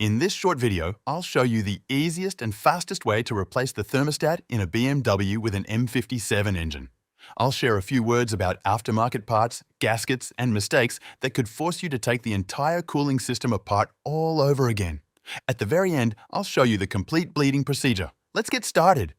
In this short video, I'll show you the easiest and fastest way to replace the thermostat in a BMW with an M57 engine. I'll share a few words about aftermarket parts, gaskets, and mistakes that could force you to take the entire cooling system apart all over again. At the very end, I'll show you the complete bleeding procedure. Let's get started.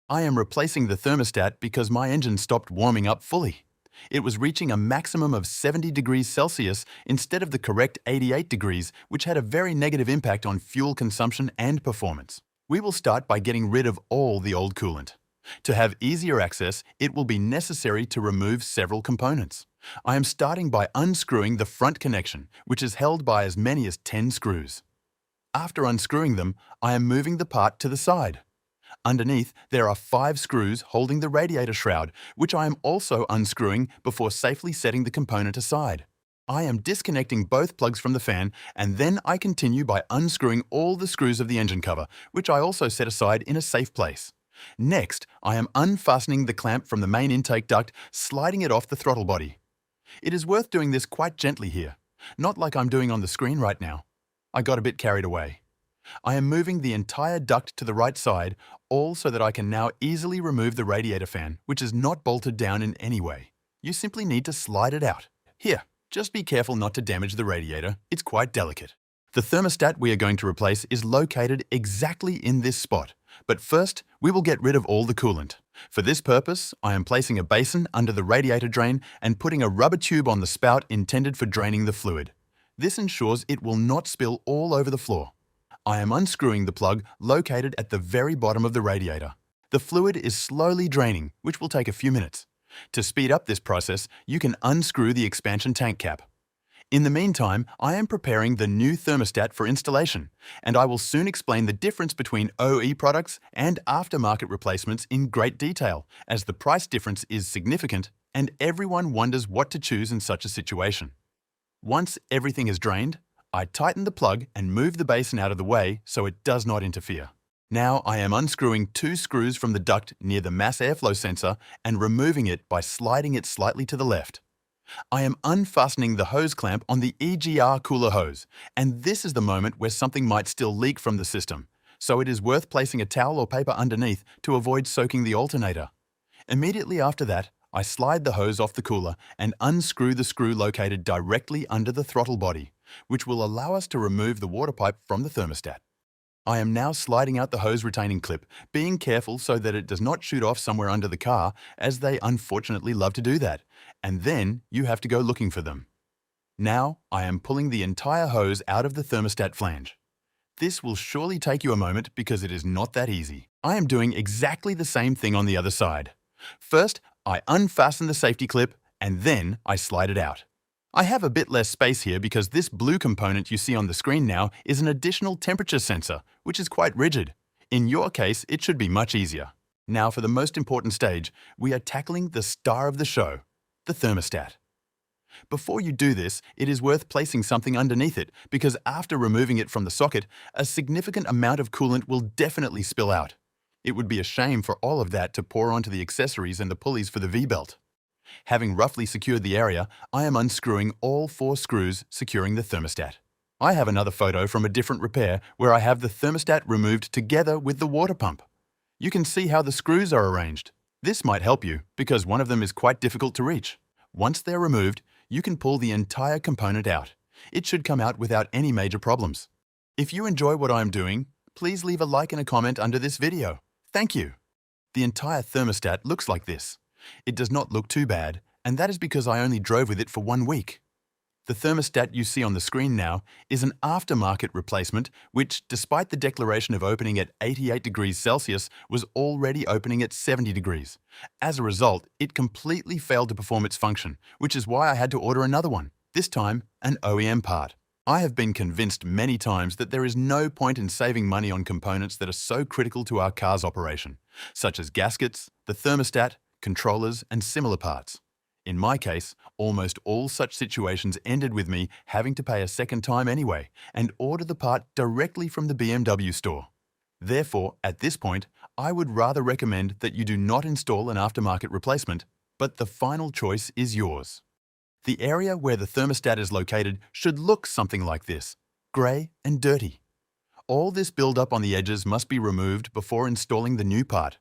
I am replacing the thermostat because my engine stopped warming up fully. It was reaching a maximum of 70 degrees Celsius instead of the correct 88 degrees, which had a very negative impact on fuel consumption and performance. We will start by getting rid of all the old coolant. To have easier access, it will be necessary to remove several components. I am starting by unscrewing the front connection, which is held by as many as 10 screws. After unscrewing them, I am moving the part to the side. Underneath, there are 5 screws holding the radiator shroud, which I am also unscrewing before safely setting the component aside. I am disconnecting both plugs from the fan, and then I continue by unscrewing all the screws of the engine cover, which I also set aside in a safe place. Next, I am unfastening the clamp from the main intake duct, sliding it off the throttle body. It is worth doing this quite gently here, not like I'm doing on the screen right now. I got a bit carried away. I am moving the entire duct to the right side, all so that I can now easily remove the radiator fan, which is not bolted down in any way. You simply need to slide it out. Here, just be careful not to damage the radiator, it's quite delicate. The thermostat we are going to replace is located exactly in this spot, but first we will get rid of all the coolant. For this purpose, I am placing a basin under the radiator drain and putting a rubber tube on the spout intended for draining the fluid. This ensures it will not spill all over the floor. I am unscrewing the plug located at the very bottom of the radiator. The fluid is slowly draining, which will take a few minutes. To speed up this process, you can unscrew the expansion tank cap. In the meantime, I am preparing the new thermostat for installation, and I will soon explain the difference between OE products and aftermarket replacements in great detail, as the price difference is significant and everyone wonders what to choose in such a situation. Once everything is drained, I tighten the plug and move the basin out of the way so it does not interfere. Now I am unscrewing 2 screws from the duct near the mass airflow sensor and removing it by sliding it slightly to the left. I am unfastening the hose clamp on the EGR cooler hose, and this is the moment where something might still leak from the system, so it is worth placing a towel or paper underneath to avoid soaking the alternator. Immediately after that, I slide the hose off the cooler and unscrew the screw located directly under the throttle body, which will allow us to remove the water pipe from the thermostat. I am now sliding out the hose retaining clip, being careful so that it does not shoot off somewhere under the car, as they unfortunately love to do that, and then you have to go looking for them. Now I am pulling the entire hose out of the thermostat flange. This will surely take you a moment because it is not that easy. I am doing exactly the same thing on the other side. First, I unfasten the safety clip, and then I slide it out. I have a bit less space here because this blue component you see on the screen now is an additional temperature sensor, which is quite rigid. In your case, it should be much easier. Now for the most important stage, we are tackling the star of the show, the thermostat. Before you do this, it is worth placing something underneath it because after removing it from the socket, a significant amount of coolant will definitely spill out. It would be a shame for all of that to pour onto the accessories and the pulleys for the V-belt. Having roughly secured the area, I am unscrewing all 4 screws securing the thermostat. I have another photo from a different repair where I have the thermostat removed together with the water pump. You can see how the screws are arranged. This might help you because one of them is quite difficult to reach. Once they're removed, you can pull the entire component out. It should come out without any major problems. If you enjoy what I'm doing, please leave a like and a comment under this video. Thank you. The entire thermostat looks like this. It does not look too bad, and that is because I only drove with it for 1 week. The thermostat you see on the screen now is an aftermarket replacement which, despite the declaration of opening at 88 degrees Celsius, was already opening at 70 degrees. As a result, it completely failed to perform its function, which is why I had to order another one, this time an OEM part. I have been convinced many times that there is no point in saving money on components that are so critical to our car's operation, such as gaskets, the thermostat, controllers, and similar parts. In my case, almost all such situations ended with me having to pay a second time anyway and order the part directly from the BMW store. Therefore, at this point, I would rather recommend that you do not install an aftermarket replacement, but the final choice is yours. The area where the thermostat is located should look something like this, grey and dirty. All this build-up on the edges must be removed before installing the new part.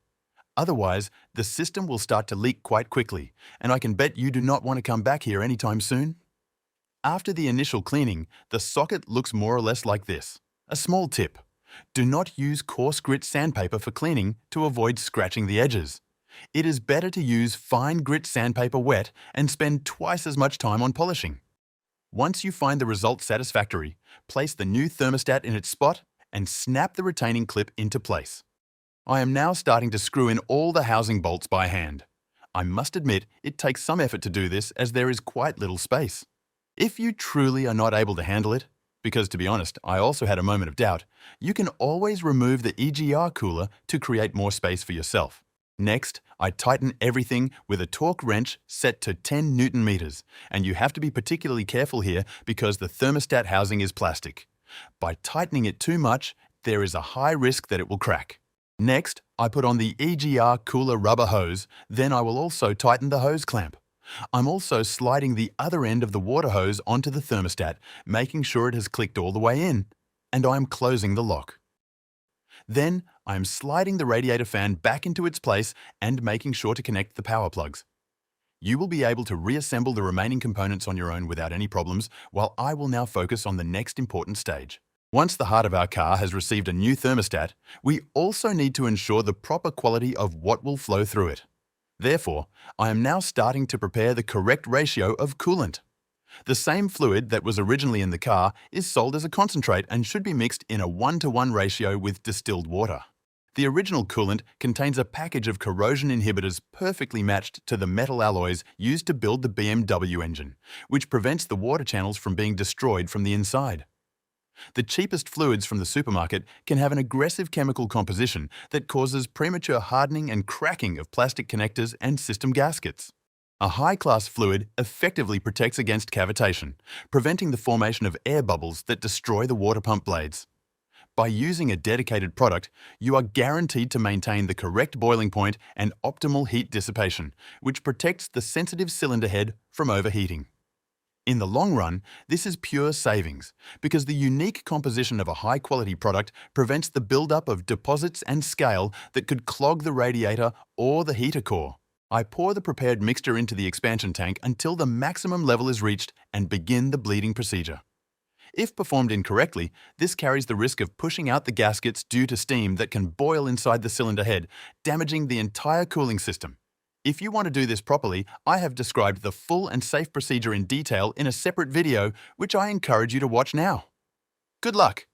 Otherwise, the system will start to leak quite quickly, and I can bet you do not want to come back here anytime soon. After the initial cleaning, the socket looks more or less like this. A small tip: do not use coarse grit sandpaper for cleaning to avoid scratching the edges. It is better to use fine grit sandpaper wet and spend twice as much time on polishing. Once you find the result satisfactory, place the new thermostat in its spot and snap the retaining clip into place. I am now starting to screw in all the housing bolts by hand. I must admit it takes some effort to do this as there is quite little space. If you truly are not able to handle it, because to be honest, I also had a moment of doubt, you can always remove the EGR cooler to create more space for yourself. Next, I tighten everything with a torque wrench set to 10 Newton meters, and you have to be particularly careful here because the thermostat housing is plastic. By tightening it too much, there is a high risk that it will crack. Next, I put on the EGR cooler rubber hose, then I will also tighten the hose clamp. I'm also sliding the other end of the water hose onto the thermostat, making sure it has clicked all the way in, and I am closing the lock. Then, I am sliding the radiator fan back into its place and making sure to connect the power plugs. You will be able to reassemble the remaining components on your own without any problems, while I will now focus on the next important stage. Once the heart of our car has received a new thermostat, we also need to ensure the proper quality of what will flow through it. Therefore, I am now starting to prepare the correct ratio of coolant. The same fluid that was originally in the car is sold as a concentrate and should be mixed in a 1-to-1 ratio with distilled water. The original coolant contains a package of corrosion inhibitors perfectly matched to the metal alloys used to build the BMW engine, which prevents the water channels from being destroyed from the inside. The cheapest fluids from the supermarket can have an aggressive chemical composition that causes premature hardening and cracking of plastic connectors and system gaskets. A high-class fluid effectively protects against cavitation, preventing the formation of air bubbles that destroy the water pump blades. By using a dedicated product, you are guaranteed to maintain the correct boiling point and optimal heat dissipation, which protects the sensitive cylinder head from overheating. In the long run, this is pure savings, because the unique composition of a high-quality product prevents the buildup of deposits and scale that could clog the radiator or the heater core. I pour the prepared mixture into the expansion tank until the maximum level is reached and begin the bleeding procedure. If performed incorrectly, this carries the risk of pushing out the gaskets due to steam that can boil inside the cylinder head, damaging the entire cooling system. If you want to do this properly, I have described the full and safe procedure in detail in a separate video, which I encourage you to watch now. Good luck!